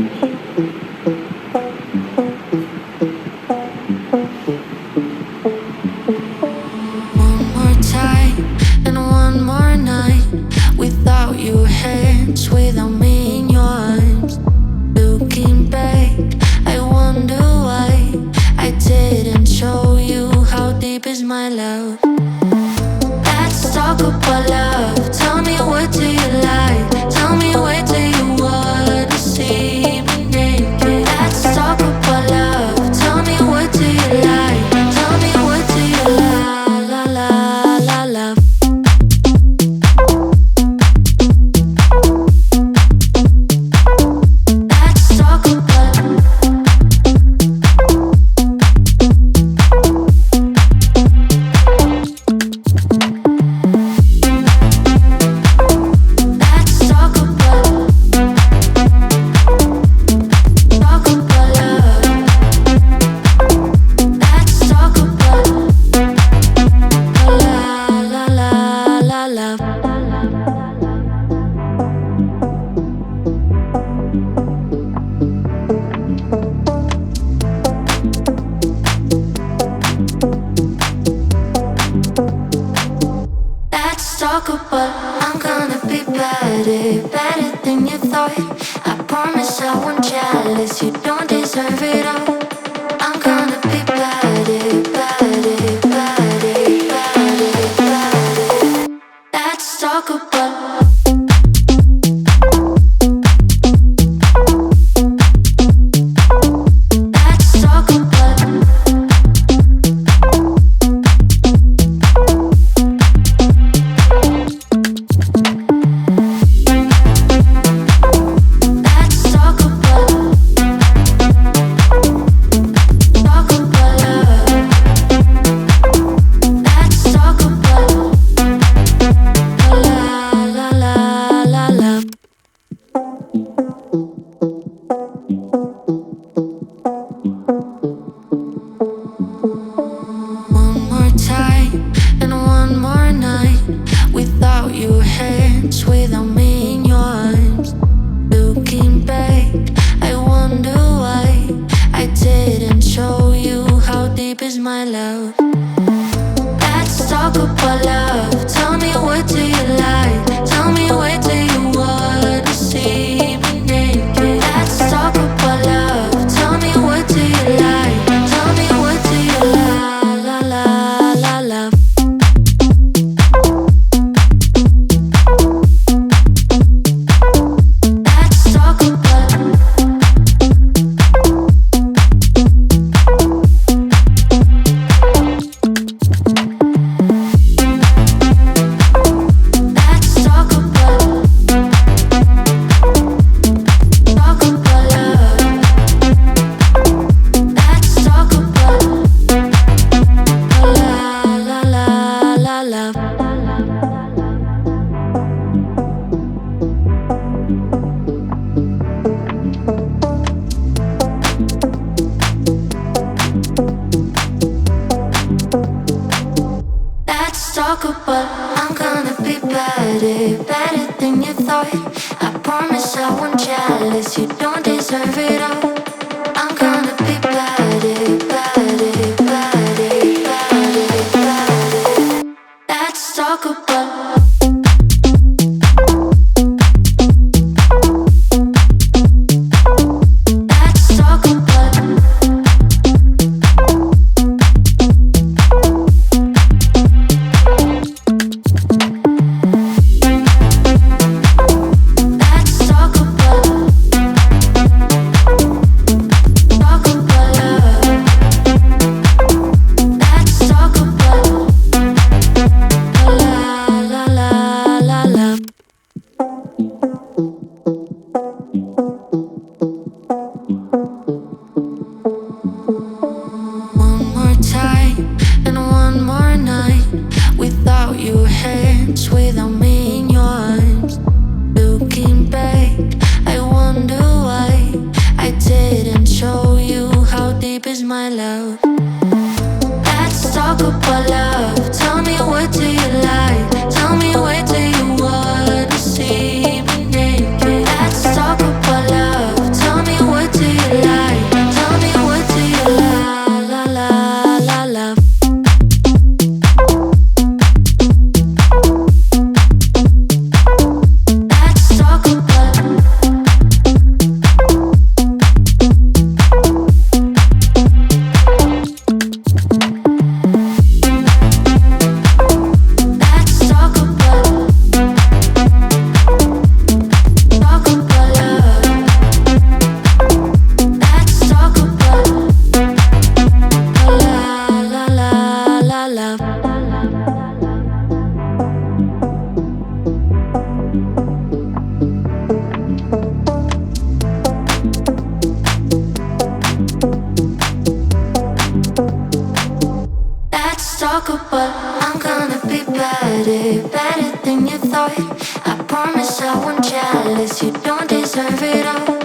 One more time and one more night without your hands, without me in your arms. Looking back, I wonder why I didn't show you how deep is my love. Let's talk about love. Tell me, what do you like? Tell me, where do you wanna see me naked? Let's talk about love. Tell me, what do you like? Tell me, what do you love? Let's talk about let's talk about love. Let's talk about love. Let's talk about I'm gonna be better, better than you thought. I promise I won't jealous, you don't deserve it all. I'm gonna be better, better, better, better, better. Let's talk about let's talk about let's talk about love. Let's talk about love. One more time and one more night without your hands, without me in your arms. Looking back, I wonder why I didn't show you how deep is my love. Let's talk about love. Tell me, what do you like? Tell me, where do you wanna see me naked? Let's talk about love. Tell me, what do you like? Tell me, what do you love? Let's talk about let's talk about love. Let's talk about love. Let's talk about I'm gonna be better, better than you thought. I promise I won't jealous, you don't deserve it all. I'm gonna be better, better, better, better, better. Let's talk about let's talk about let's talk about jealous, you don't deserve it all.